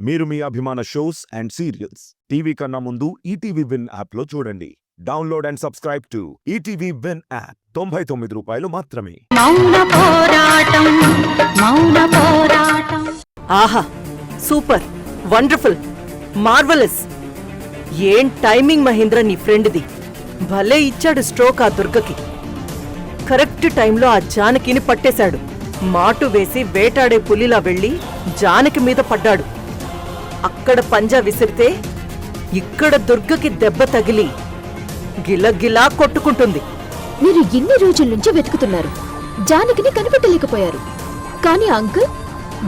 మీరు మీ అభిమాన shows and serials TV కన్నా ముందు ఈటీవీ విన్ యాప్లో చూడండి. Download and subscribe to ETV win app. 99 రూపాయలు మాత్రమే. ఆహా, సూపర్, వండర్ఫుల్, మార్వలస్. ఏం టైమింగ్ మహేంద్ర నీ ఫ్రెండ్ది. భలే ఇచ్చాడు స్ట్రోక్ ఆ దుర్గకి. కరెక్ట్ టైంలో ఆ జానకిని పట్టేశాడు. మాటు వేసి వేటాడే పులిలా వెళ్లి జానకి మీద పడ్డాడు. అక్కడ పంజా విసిరితే ఇక్కడ దుర్గకి దెబ్బ తగిలి గిలగిలా కొట్టుకుంటుంది. మీరు ఇన్ని రోజుల నుంచి వెతుకుతున్నారు, జానకిని కనిపెట్టలేకపోయారు. కానీ అంకుల్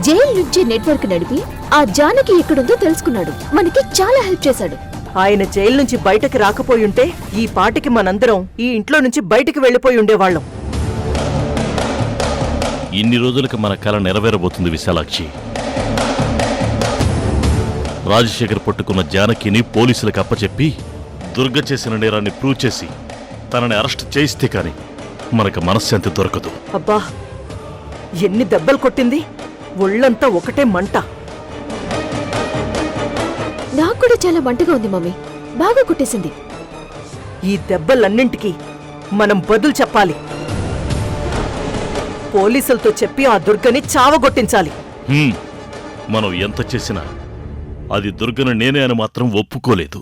జైలు నుంచి నెట్వర్క్ నడిపి ఆ జానకి ఎక్కడుందో తెలుసుకున్నాడు. మనకి చాలా హెల్ప్ చేశాడు. ఆయన జైలు నుంచి బయటకి రాకపోయుంటే ఈ పాటికి మనందరం ఈ ఇంట్లో నుంచి బయటికి వెళ్లిపోయి ఉండేవాళ్లం. ఇన్ని రోజులకి మన కల నెరవేరబోతుంది విశాలాక్షి. రాజశేఖర్ పట్టుకున్న జానకిని పోలీసులకు అప్పచెప్పి దుర్గ చేసిన నేరాన్ని ప్రూవ్ చేసి తనని అరెస్ట్ చేయిస్తే కాని మనకు మనశ్శాంతి దొరకదు. అబ్బా, ఎన్ని దెబ్బలు కొట్టింది. ఒళ్ళంతా ఒకటే మంట. నాకు కూడా చాలా మంటగా ఉంది మమ్మీ. బాగా కొట్టేసింది. ఈ దెబ్బలన్నింటికీ మనం బదులు చెప్పాలి. పోలీసులతో చెప్పి ఆ దుర్గని చావగొట్టించాలి. మనం ఎంత చేసినా అది దుర్గను నేనే అని మాత్రం ఒప్పుకోలేదు.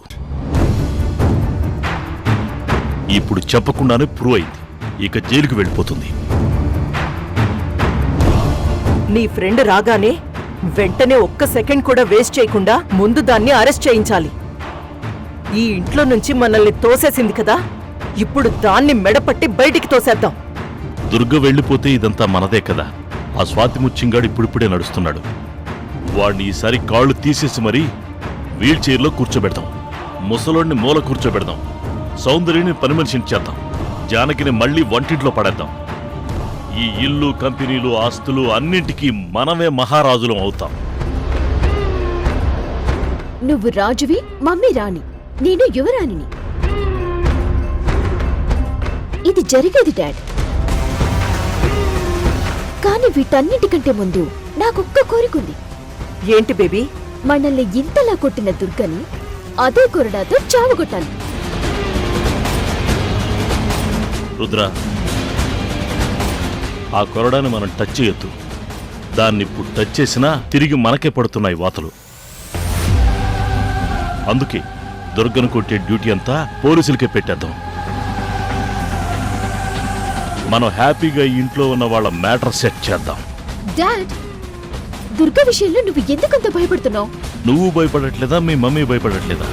ఇప్పుడు చెప్పకుండానే ప్రూవ్ అయింది. ఇక జైలుకు వెళ్ళిపోతుంది. నీ ఫ్రెండ్ రాగానే వెంటనే ఒక్క సెకండ్ కూడా వేస్ట్ చేయకుండా ముందు దాన్ని అరెస్ట్ చేయించాలి. ఈ ఇంట్లో నుంచి మనల్ని తోసేసింది కదా, ఇప్పుడు దాన్ని మెడపట్టి బయటికి తోసేద్దాం. దుర్గ వెళ్ళిపోతే ఇదంతా మనదే కదా. ఆ స్వాతి ముచ్చింగాడు ఇప్పుడిప్పుడే నడుస్తున్నాడు. వాడిని ఈసారి కాళ్ళు తీసేసి మరీ వీల్ చైర్లో కూర్చోబెడతాం. ముసలోడిని మూల కూర్చోబెడదాం. సౌందర్యని పని మనిషిని చేద్దాం. జానకిని మళ్లీ వంటింట్లో పడేద్దాం. ఈ ఇల్లు, కంపెనీలు, ఆస్తులు అన్నింటికీ మనమే మహారాజులం అవుతాం. నువ్వు రాజువి, మమ్మీ రాణి, నేను యువరాణిని. ఇది జరిగేది డాడ్. కానీ వీటన్నిటికంటే ముందు నాకొక్క కోరికుంది. ఏంటి బేబీ? మనల్ని ఇంతలా కొట్టిన దుర్గని అదే కొరడాతో చావగొట్టాలి. రుద్ర, ఆ కొరడాన్ని మనం టచ్ చేయొద్దు. దాన్ని ఇప్పుడు టచ్ చేసినా తిరిగి మనకే పడుతున్నాయి వాతలు. అందుకే దుర్గను కొట్టే డ్యూటీ అంతా పోలీసులకే పెట్టేద్దాం. మనం హ్యాపీగా ఇంట్లో ఉన్న వాళ్ళ మ్యాటర్ సెట్ చేద్దాం. డాడ్, దుర్గ విషయంలో నువ్వు ఎందుకంత భయపడుతున్నావు? నువ్వు భయపడట్లేదా? మీ మమ్మీ భయపడట్లేదా?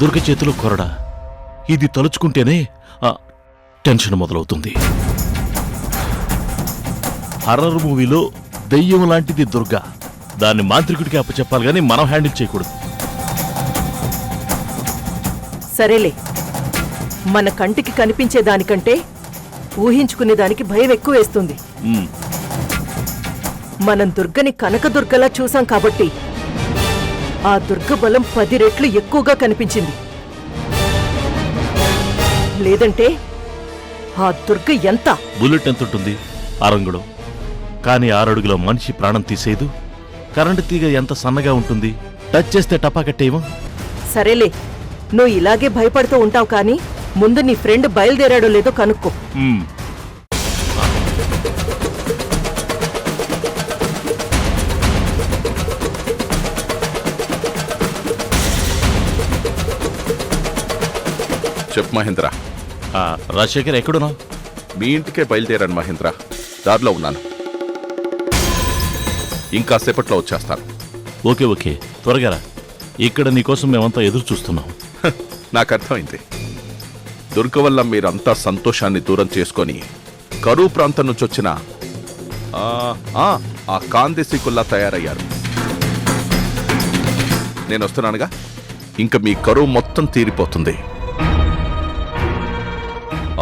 దుర్గ చేతిలో కొరడా. ఇది తలుచుకుంటేనే టెన్షన్ మొదలవుతుంది. హర్రర్ మూవీలో దెయ్యం లాంటిది దుర్గ. దాన్ని మాంత్రికుడికి అప్పచెప్పాలి గానీ మనం హ్యాండిల్ చేయకూడదు. సరేలే, మన కంటికి కనిపించేదానికంటే ఊహించుకునేదానికి భయం ఎక్కువ వేస్తుంది. మనం దుర్గని కనకదుర్గలా చూసాం కాబట్టి ఆ దుర్గ బలం 10 రెట్లు ఎక్కువగా కనిపించింది. లేదంటే ఆ దుర్గ ఎంత? బుల్లెట్ ఎంత ఉంటుంది? 6 అంగుళం. కానీ 6 అడుగుల మనిషి ప్రాణం తీసేదు. కరెంటు తీగ ఎంత సన్నగా ఉంటుంది? టచ్ చేస్తే టపాకట్టేమో. సరేలే, నువ్వు ఇలాగే భయపడుతూ ఉంటావు కానీ ముందు నీ ఫ్రెండ్ బయలుదేరాడో లేదో కనుక్కో. చెప్పు మహేంద్ర. రాజశేఖర్ ఎక్కడున్నా? మీ ఇంటికే బయలుదేరాను మహేంద్ర. దారిలో ఉన్నాను. ఇంకా సేపట్లో వచ్చేస్తాను. ఓకే, త్వరగా రా. ఇక్కడ నీకోసం మేమంతా ఎదురు చూస్తున్నాం. నాకు అర్థమైంది. దుర్గ వల్ల మీరంతా సంతోషాన్ని దూరం చేసుకొని కరువు ప్రాంతం నుంచి వచ్చిన ఆ కాందేశీకుల్లా తయారయ్యారు. నేను వస్తున్నానుగా. ఇంకా మీ కరువు మొత్తం తీరిపోతుంది.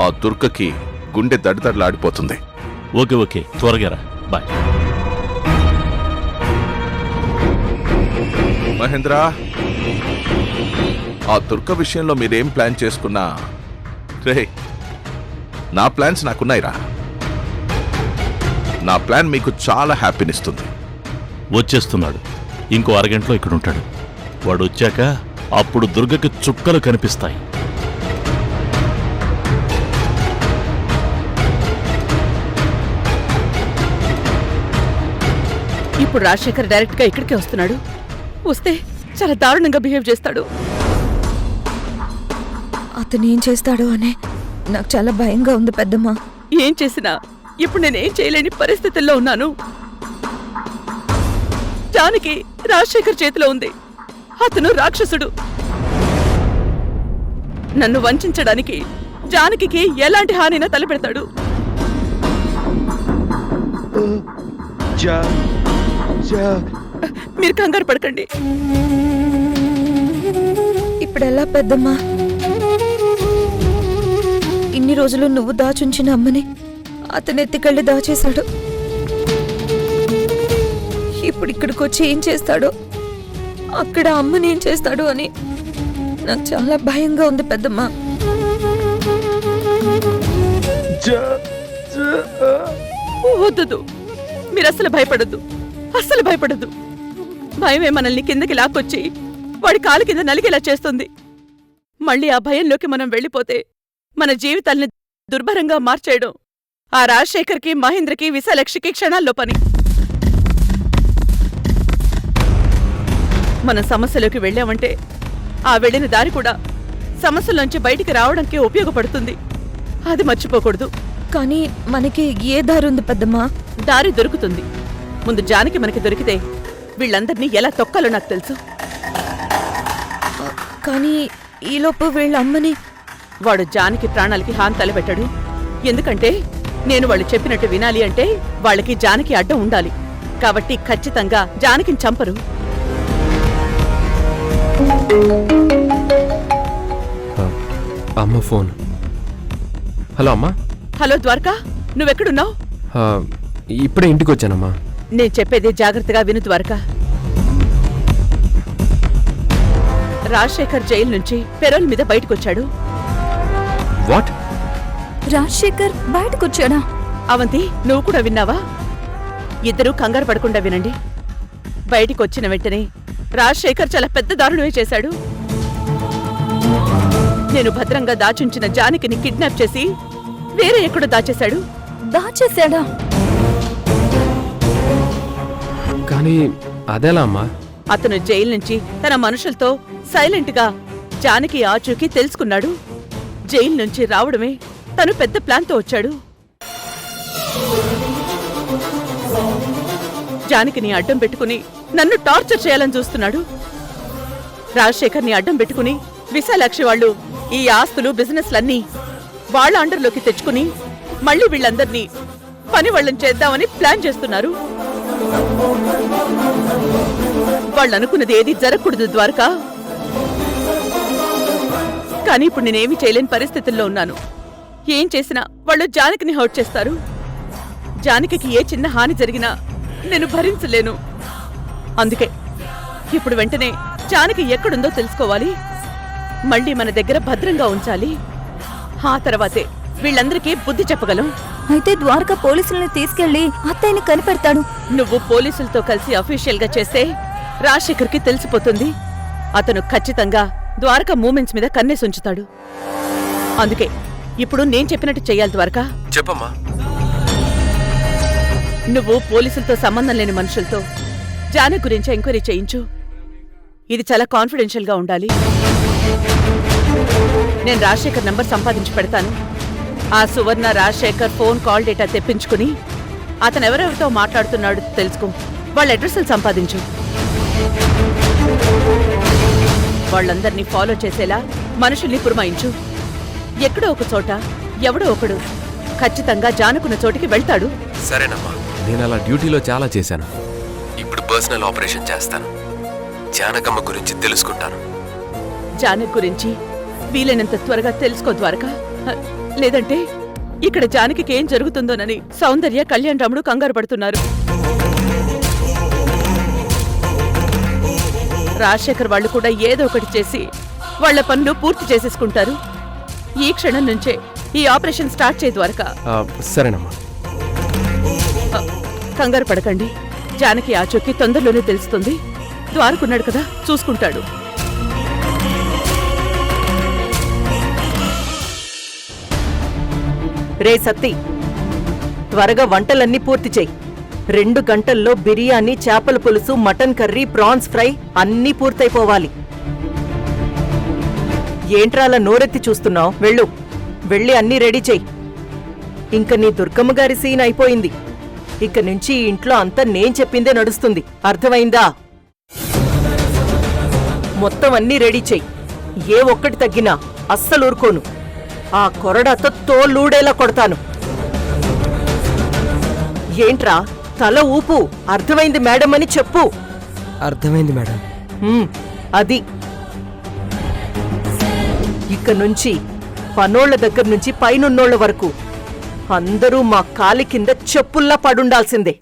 ఆ దుర్గకి గుండె దడిదడలాడిపోతుంది. ఓకే, త్వరగా రా. బాయ్. మహేంద్ర, ఆ దుర్గ విషయంలో మీరేం ప్లాన్ చేసుకున్నా రే, నా ప్లాన్స్ నాకున్నాయిరా. నా ప్లాన్ మీకు చాలా హ్యాపీనిస్తుంది. వచ్చేస్తున్నాడు. ఇంకో అరగంటలో ఇక్కడ ఉంటాడు. వాడు వచ్చాక అప్పుడు దుర్గకి చుక్కలు కనిపిస్తాయి. ఇప్పుడు రాజశేఖర్ డైరెక్ట్ గా ఇక్కడికే వస్తున్నాడు. వస్తే చాలా దారుణంగా బిహేవ్ చేస్తాడు. అతను ఏం చేస్తాడో అనే నాకు చాలా భయంగా ఉంది పెద్దమ్మ. ఏం చేసినా ఇప్పుడు నేనేం చేయలేని పరిస్థితుల్లో ఉన్నాను. జానకి రాజశేఖర్ చేతిలో ఉంది. అతను రాక్షసుడు. నన్ను వంచడానికి జానకి ఎలాంటి హానినా తలపెడతాడు. మీరు కంగారు పడకండి. ఇప్పుడెలా పెద్దమ్మా? ఇన్ని రోజులు నువ్వు దాచుంచిన అమ్మని అతను ఎత్తికెళ్ళి దాచేశాడు. ఇప్పుడు ఇక్కడికి వచ్చి ఏం చేస్తాడో, అక్కడ అమ్మని ఏం చేస్తాడో అని నాకు చాలా భయంగా ఉంది పెద్దమ్మా. వద్దు, మీరు అస్సలు భయపడద్దు, అస్సలు భయపడద్దు. భయమే మనల్ని కిందకి లాక్కొచ్చి వాడి కాలు కింద నలిగేలా చేస్తుంది. మళ్ళీ ఆ భయంలోకి మనం వెళ్ళిపోతే మన జీవితాల్ని దుర్భరంగా మార్చేయడం ఆ రాజశేఖర్కి, మహేంద్రకి, విశాలక్షికి క్షణాల్లో పని. మనం సమస్యలోకి వెళ్ళామంటే ఆ వెళ్ళిన దారి కూడా సమస్యలోంచి బయటికి రావడానికి ఉపయోగపడుతుంది. అది మర్చిపోకూడదు. కానీ మనకి ఏ దారి ఉంది పెద్దమ్మా? దారి దొరుకుతుంది. ముందు జానకి మనకి దొరికితే వీళ్ళందర్నీ ఎలా తొక్కాలో నాకు తెలుసు. కానీ ఈలోపు వీళ్ళ అమ్మని... వాడు జానకి ప్రాణాలకి హాని తలబెట్టాడు. ఎందుకంటే నేను వాళ్ళు చెప్పినట్టు వినాలి అంటే వాళ్ళకి జానకి అడ్డం ఉండాలి. కాబట్టి ఖచ్చితంగా జానకిని చంపరు. అమ్మ ఫోన్. హలో అమ్మా. హలో ద్వారకా, నువ్వెక్కడున్నావు? ఇప్పుడే ఇంటికి వచ్చానమ్మా. నేను చెప్పేది జాగ్రత్తగా విను ద్వారకా. రాజశేఖర్ జైలు నుంచి పెరోల్ మీద బయటకొచ్చాడు. వాట్? రాజశేఖర్ బయటకొచ్చాడా? అవంతి, నువ్వు కూడా విన్నావా? ఇద్దరూ కంగారు పడకుండా వినండి. బయటికొచ్చిన వెంటనే రాజశేఖర్ చాలా పెద్ద దారుణమే చేశాడు. నేను భద్రంగా దాచుంచిన జానకిని కిడ్నాప్ చేసి వేరే ఎక్కడో దాచేశాడు. దాచేశాడా? కానీ అదేలా అమ్మా? అతను జైలు నుంచి తన మనుషులతో సైలెంట్ గా జానకి ఆచూకీ తెలుసుకున్నాడు. జైలు నుంచి రావడమే తను పెద్ద ప్లాన్తో వచ్చాడు. జానకిని అడ్డం పెట్టుకుని నన్ను టార్చర్ చేయాలని చూస్తున్నాడు. రాజశేఖర్ని అడ్డం పెట్టుకుని విశాలాక్షి వాళ్ళు ఈ ఆస్తులు, బిజినెస్లన్నీ వాళ్ళ అండర్లోకి తెచ్చుకుని మళ్ళీ వీళ్ళందర్నీ పని వాళ్ళని చేద్దామని ప్లాన్ చేస్తున్నారు. వాళ్ళనుకున్నది ఏది జరగకూడదు ద్వారకా. కానీ ఇప్పుడు నేనేమీ చేయలేని పరిస్థితుల్లో ఉన్నాను. ఏం చేసినా వాళ్ళు జానకిని హౌట్ చేస్తారు. జానకికి ఏ చిన్న హాని జరిగినా నేను భరించలేను. అందుకే ఇప్పుడు వెంటనే జానకి ఎక్కడుందో తెలుసుకోవాలి. మళ్ళీ మన దగ్గర భద్రంగా ఉంచాలి. ఆ తర్వాతే వీళ్ళందరికీ బుద్ధి చెప్పగలం. అయితే ద్వారకా పోలీసుల్ని తీసుకెళ్లి అత్తయ్యని కనిపెడతాడు. నువ్వు పోలీసులతో కలిసి అఫీషియల్ గా చేస్తే రాజశేఖర్కి తెలిసిపోతుంది. అతను ఖచ్చితంగా ద్వారకా మూమెంట్స్ మీద కన్నేసి ఉంచుతాడు. అందుకే ఇప్పుడు నేను చెప్పినట్టు చెయ్యాలి ద్వారకా. చెప్పమ్మా. నువ్వు పోలీసులతో సంబంధం లేని మనుషులతో జానకి గురించి ఎంక్వైరీ చేయించు. ఇది చాలా కాన్ఫిడెన్షియల్ గా ఉండాలి. నేను రాజశేఖర్ నంబర్ సంపాదించి పెడతాను. ఆ సువర్ణ రాజశేఖర్ ఫోన్ కాల్ డేటా తెప్పించుకుని అతను ఎవరెవరితో మాట్లాడుతున్నాడు తెలుసుకో. వాళ్ళ అడ్రస్లు సంపాదించు. వాళ్ళందర్నీ ఫాలో చేసేలా మనుషుల్ని పురమాయించు. ఎక్కడో ఒక చోట ఎవడో ఒకడు ఖచ్చితంగా జానుకున్న చోటికి వెళ్తాడు. సరేనమ్మా, నేను అలా డ్యూటీలో చాలా చేశాను. ఇప్పుడు పర్సనల్ ఆపరేషన్ చేస్తాను. జానకమ్మ గురించి తెలుసుకుంటాను. జానకి గురించి వీలైనంత త్వరగా తెలుసుకో ద్వారకా. లేదంటే ఇక్కడ జానకి ఏం జరుగుతుందోనని సౌందర్య, కళ్యాణ్ రాముడు కంగారు పడుతున్నారు. రాజశేఖర్ వాళ్ళు కూడా ఏదో ఒకటి చేసి వాళ్ళ పనులు పూర్తి చేసేసుకుంటారు. ఈ క్షణం నుంచే ఈ ఆపరేషన్ స్టార్ట్ చేయ ద్వారక. సరేనమ్మా. కంగారు పడకండి. జానకి ఆచూకీ తొందరలోనే తెలుస్తుంది. ద్వారకున్నాడు కదా, చూసుకుంటాడు. రే సత్తి, త్వరగా వంటలన్నీ పూర్తి చెయ్యి. 2 గంటల్లో బిర్యానీ, చేపల పులుసు, మటన్ కర్రీ, ప్రాన్స్ ఫ్రై అన్నీ పూర్తయిపోవాలి. ఏంట్రా అలా నోరెత్తి చూస్తున్నావు? వెళ్ళు, వెళ్ళి అన్నీ రెడీ చెయ్యి. ఇంక నీ దుర్గమ్మ గారి సీన్ అయిపోయింది. ఇక నుంచి ఈ ఇంట్లో అంతా నేను చెప్పిందే నడుస్తుంది. అర్థమైందా? మొత్తం అన్నీ రెడీ చెయ్యి. ఏ ఒక్కటి తగ్గినా అస్సలు ఊరుకోను. ఆ కొరడాతో తోలూడేలా కొడతాను. ఏంట్రా తల ఊపు? అర్థమైంది మేడం అని చెప్పు. అర్థమైంది మేడం. అది ఇక నుంచి పనోళ్ల దగ్గర నుంచి పైనున్నోళ్ల వరకు అందరూ మా కాలి కింద చెప్పుల్లా పడుండాల్సిందే.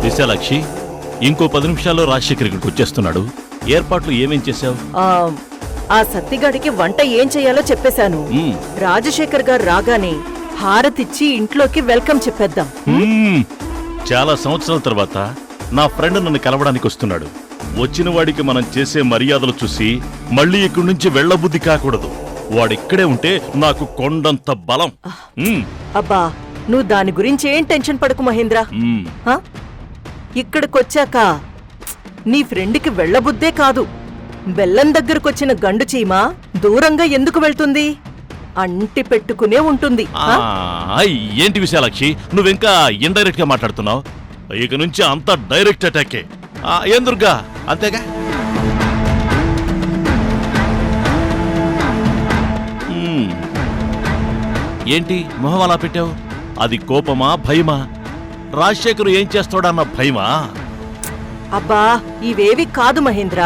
విశాలాక్షి, ఇంకో 10 నిమిషాల్లో రాజశేఖర్ ఇక్కడికి వచ్చేస్తున్నాడు. ఏర్పాట్లు ఏమేం చేశావు? ఆ సత్తిగాడికి వంట ఏం చేయాలో చెప్పేశాను. రాజశేఖర్ గారు రాగానే హారతిచ్చి ఇంట్లోకి వెల్కమ్ చెప్పేద్దాం. చాలా సంవత్సరాల తర్వాత నా ఫ్రెండ్ నన్ను కలవడానికి వస్తున్నాడు. వచ్చిన వాడికి మనం చేసే మర్యాదలు చూసి మళ్ళీ ఇక్కడి నుంచి వెళ్లబుద్ధి కాకూడదు. వాడిక్కడే ఉంటే నాకు కొండంత బలం. అబ్బా, నువ్వు దాని గురించి ఏం టెన్షన్ పడకు మహేంద్ర. ఇక్కడికొచ్చాక నీ ఫ్రెండ్కి వెళ్లబుద్దే కాదు, బెల్లం దగ్గరకొచ్చిన గండు చీమ దూరంగా ఎందుకు వెళ్తుంది? అంటి పెట్టుకునే ఉంటుంది. ఏంటి విశాలాక్షి, నువ్వింకా ఇండైరెక్ట్ గా మాట్లాడుతున్నావు? ఇక నుంచి అంతా డైరెక్ట్ అటాకే. ఏం దుర్గా, అంతేగా? ఏంటి మొహం అలా పెట్టావు? అది కోపమా, భయమా? రాజశేఖర్ ఏం చేస్తాడన్న భయమా? అబ్బా, ఇవేవి కాదు మహేంద్ర.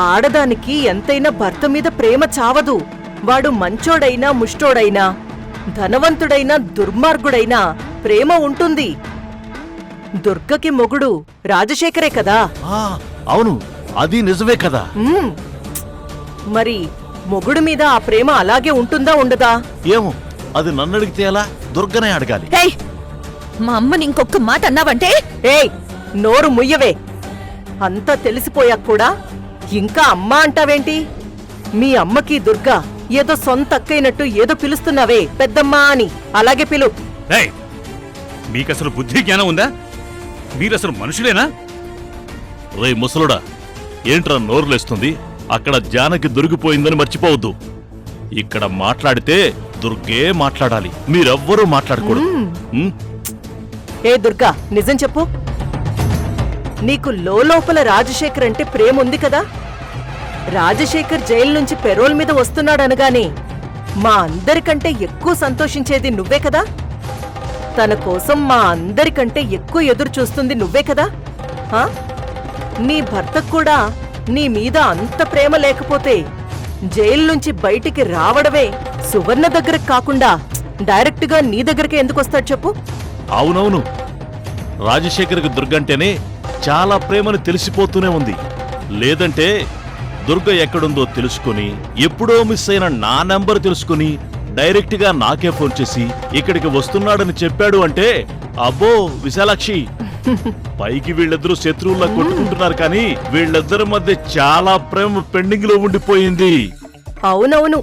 ఆడదానికి ఎంతైనా భర్త మీద ప్రేమ చావదు. వాడు మంచోడైనా, ముష్టోడైనా, ధనవంతుడైనా, దుర్మార్గుడైనా ప్రేమ ఉంటుంది. దుర్గకి మొగుడు రాజశేఖరే కదా. అవును, అది నిజమే కదా. మరి మొగుడు మీద ఆ ప్రేమ అలాగే ఉంటుందా, ఉండదా? ఏమో, అది నన్ను అడిగితే ఎలా? దుర్గనే అడగాలి. మా అమ్మని ఇంకొక మాట అన్నావంటే? ఏయ్, నోరు ముయ్యవే. అంతా తెలిసిపోయాక కూడా ఇంకా అమ్మా అంటావేంటి? మీ అమ్మకి దుర్గా ఏదో సొంత అక్కైనట్టు ఏదో పిలుస్తున్నావే పెద్దమ్మా అని. అలాగే పిలు. మీకసలు బుద్ధి జ్ఞానం ఉందా? మీరసలు మనుషులేనా? రే ముసలుడా, ఏంట్రా నోరులేస్తుంది? అక్కడ జానకి దొరికిపోయిందని మర్చిపోవద్దు. ఇక్కడ మాట్లాడితే దుర్గే మాట్లాడాలి, మీరెవ్వరూ మాట్లాడకూడదు. ఏ దుర్గా, నిజం చెప్పు. నీకు లోపల రాజశేఖర్ అంటే ప్రేమ ఉంది కదా? రాజశేఖర్ జైలు నుంచి పెరోల్ మీద వస్తున్నాడనగానే మా అందరికంటే ఎక్కువ సంతోషించేది నువ్వే కదా? తన కోసం మా అందరికంటే ఎక్కువ ఎదురు చూస్తుంది నువ్వే కదా? నీ భర్తకు కూడా నీ మీద అంత ప్రేమ లేకపోతే జైలు నుంచి బయటికి రావడమే సువర్ణ దగ్గరకు కాకుండా డైరెక్ట్గా నీ దగ్గరికి ఎందుకు వస్తాడు చెప్పు? అవునవును, రాజశేఖర్కి దుర్గంటేనే చాలా ప్రేమను తెలిసిపోతూనే ఉంది. లేదంటే దుర్గ ఎక్కడుందో తెలుసుకుని, ఎప్పుడో మిస్ అయిన నా నెంబర్ తెలుసుకుని డైరెక్ట్ గా నాకే ఫోన్ చేసి ఇక్కడికి వస్తున్నాడని చెప్పాడు అంటే, అబ్బో విశాలాక్షి, పైకి వీళ్ళిద్దరూ శత్రువుల్లా కొట్టుకుంటున్నారు కానీ వీళ్ళిద్దరి మధ్య చాలా ప్రేమ పెండింగ్ లో ఉండిపోయింది. అవునవును,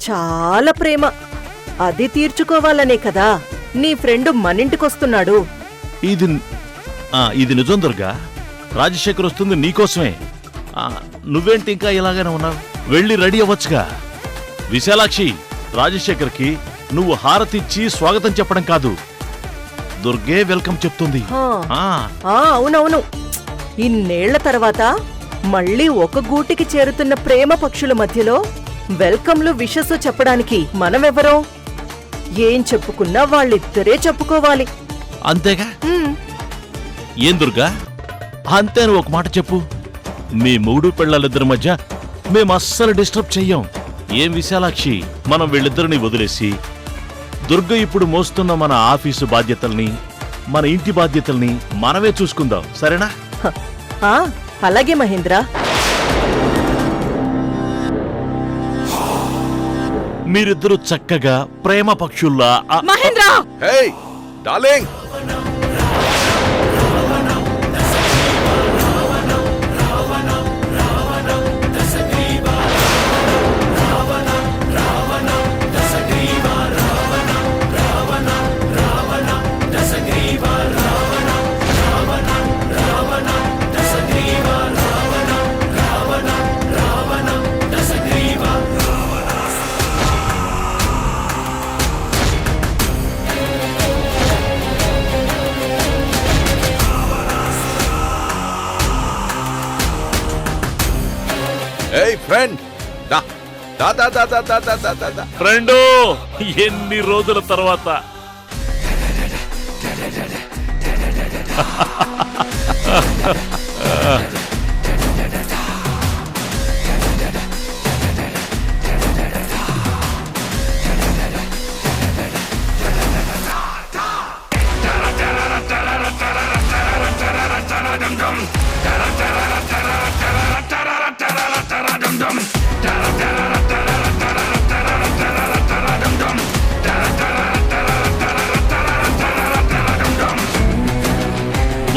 చాలా ప్రేమ. అది తీర్చుకోవాలనే కదా నీ ఫ్రెండ్ మనింటికొస్తున్నాడు. ఇది నిజం దుర్గా. రాజశేఖర్ వస్తుంది నీకోసమే. నువ్వేంటి ఇంకా ఇలాగానే ఉన్నావు? వెళ్ళి రెడీ అవ్వచ్చుగా. విశాలాక్షి, రాజశేఖర్కి నువ్వు హారతిచ్చి స్వాగతం చెప్పడం కాదు, దుర్గే వెల్కమ్ చెప్తుంది. అవునవును, ఇన్నేళ్ల తర్వాత మళ్ళీ ఒక గూటికి చేరుతున్న ప్రేమ పక్షుల మధ్యలో వెల్కమ్లు విషస్సు చెప్పడానికి మనమెవరో? ఏం చెప్పుకున్నా వాళ్ళిద్దరే చెప్పుకోవాలి. అంతేగా? ఉమ్, ఏం దుర్గా, అంతే అని ఒక మాట చెప్పు. మీ మూడు పిల్లలిద్దరి మధ్య మేము అస్సలు డిస్టర్బ్ చెయ్యం. ఏం విశాలాక్షి, మనం వీళ్ళిద్దరిని వదిలేసి దుర్గ ఇప్పుడు మోస్తున్న మన ఆఫీసు బాధ్యతల్ని, మన ఇంటి బాధ్యతల్ని మనమే చూసుకుందాం, సరేనా? హ, ఆ, అలాగే మహేంద్ర. మీరిద్దరూ చక్కగా ప్రేమ పక్షుల్లా మహేంద్ర! హే డార్లింగ్, హే ఫ్రెండ్, దా దా దా దా దా దా దా దా దా. ఫ్రెండు, ఎన్ని రోజుల తర్వాత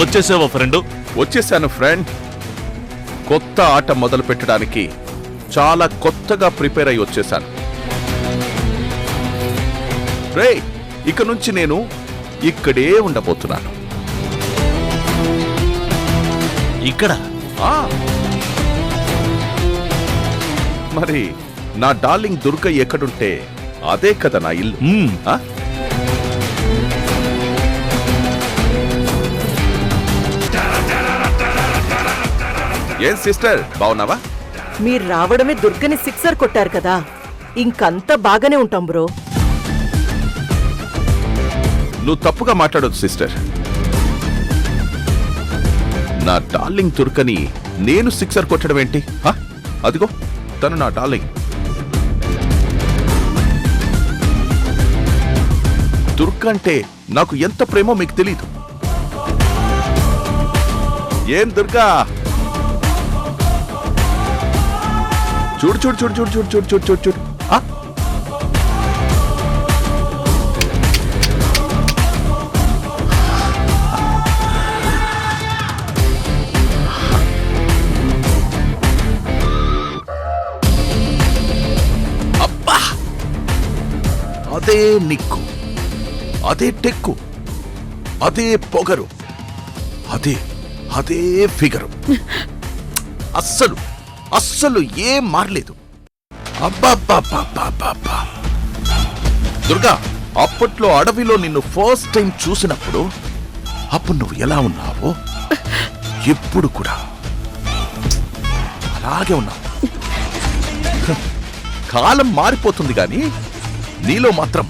వచ్చేసావా ఫ్రెండు? వచ్చేసాను ఫ్రెండ్. కొత్త ఆట మొదలు పెట్టడానికి చాలా కొత్తగా ప్రిపేర్ అయి వచ్చేసాను. రే, ఇక నుంచి నేను ఇక్కడే ఉండబోతున్నాను. ఇక్కడ ఆ, మరి నా డార్లింగ్ దుర్గ ఎక్కడుంటే అదే కదా నా ఇల్లు. మ్మ్. ఆ? ఏం సిస్టర్, బావున్నావా? మీరు రావడమే దుర్గని సిక్సర్ కొట్టారు కదా, ఇంకంతా బాగానే ఉంటాం బ్రో. నువ్వు తప్పుగా మాట్లాడొద్దు సిస్టర్. నా డార్లింగ్ దుర్గని నేను సిక్సర్ కొట్టడం ఏంటి? ఆ? అదిగో తను నా డార్లింగ్. దుర్గ అంటే నాకు ఎంత ప్రేమో మీకు తెలీదు. ఏం దుర్గా, చూడు చూడు చూడు చూడు చూడు చూడు చూడు చూడు చూడు. ఆ? అబ్బా, అదే నిక్కు, అదే టెక్కు, అదే పొగరు, అదే అదే ఫిగరు. అస్సలు అస్సలు ఏం మారలేదు. అబ్బా, దుర్గా, అప్పట్లో అడవిలో నిన్ను ఫస్ట్ టైం చూసినప్పుడు అప్పుడు నువ్వు ఎలా ఉన్నావో ఎప్పుడు కూడా అలాగే ఉన్నావు. కాలం మారిపోతుంది గాని నీలో మాత్రం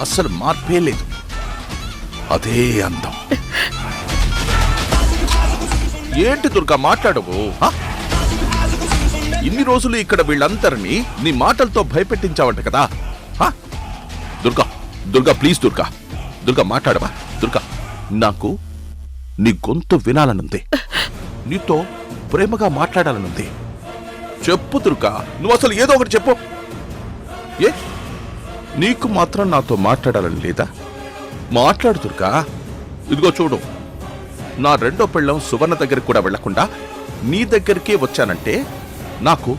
అస్సలు మార్పే లేదు. అదే అందం. ఏంటి దుర్గా మాట్లాడవు? ఇన్ని రోజులు ఇక్కడ వీళ్ళందరినీ నీ మాటలతో భయపెట్టించావంట కదా. దుర్గా దుర్గా ప్లీజ్ దుర్గా, దుర్గా మాట్లాడవా? దుర్గా, నాకు నీ గొంతు వినాలనుంది, నీతో ప్రేమగా మాట్లాడాలనుంది. చెప్పు దుర్గా, నువ్వు అసలు ఏదో ఒకటి చెప్పు. ఏ, నీకు మాత్రం నాతో మాట్లాడాలని లేదా? మాట్లాడు దుర్గా. ఇదిగో చూడు, నా రెండో పెళ్ళం సువర్ణ దగ్గరికి కూడా వెళ్లకుండా నీ దగ్గరికే వచ్చానంటే నాకు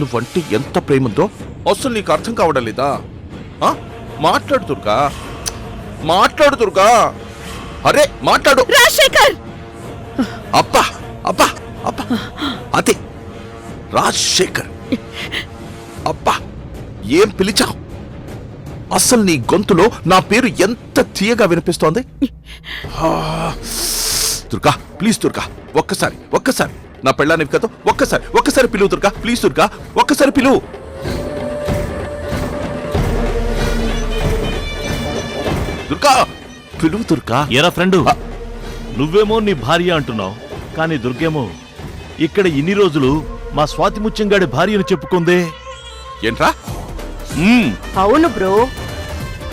నువ్వంటే ఎంత ప్రేమందో అసలు నీకు అర్థం కావడం లేదా? మాట్లాడు దుర్గా, మాట్లాడు దుర్గా. అరే మాట్లాడు. రాజశేఖర్! అబ్బా అబ్బా అబ్బా, అదే రాజశేఖర్. అబ్బా, ఏం పిలిచావు? అసలు నీ గొంతులో నా పేరు ఎంత తీయగా వినిపిస్తోంది. దుర్గా ప్లీజ్ దుర్గా, ఒక్కసారి నా పెళ్ళానివి కదా, ఒక్కసారి పిలువు దుర్గా, ప్లీజ్ దుర్గా, ఒక్కసారి పిలువు. దుర్గా పిలువు దుర్గా. ఎరా ఫ్రెండు, నువ్వేమో నీ భార్య అంటున్నావు, కానీ దుర్గేమో ఇక్కడ ఇన్ని రోజులు మా స్వాతి ముత్యంగాడి భార్యను చెప్పుకుందే. ఏంట్రా? అవును బ్రో,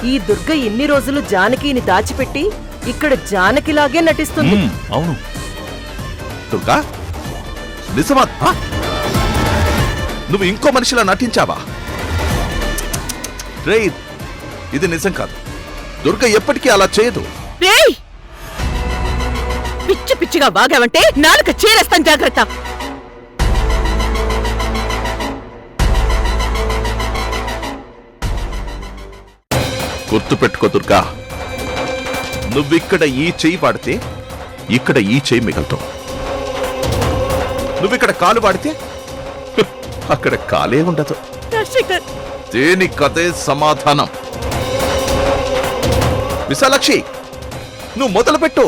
ఈ దుర్గ ఇన్ని రోజులు జానకిని దాచిపెట్టి ఇక్కడ జానకిలాగే నటిస్తుంది. అవును. దుర్గా నిజమా? నువ్వు ఇంకో మనిషిలా నటించావా? రే, ఇది నిజం కాదు. దుర్గ ఎప్పటికీ అలా చేయదు. రేయ్, పిచ్చి పిచ్చిగా వాగావంటే నాలుక చీరేస్తాను, జాగ్రత్త. గుర్తుపెట్టుకో దుర్గా, నువ్విక్కడ ఈ చెయ్యి వాడితే ఇక్కడ ఈ చెయ్యి మిగలతో. నువ్విక్కడ కాలు వాడితే అక్కడ కాలే ఉండదు. రాజశేఖర్, దేనికదే సమాధానం. విశాలాక్షి, నువ్వు మొదలుపెట్టు.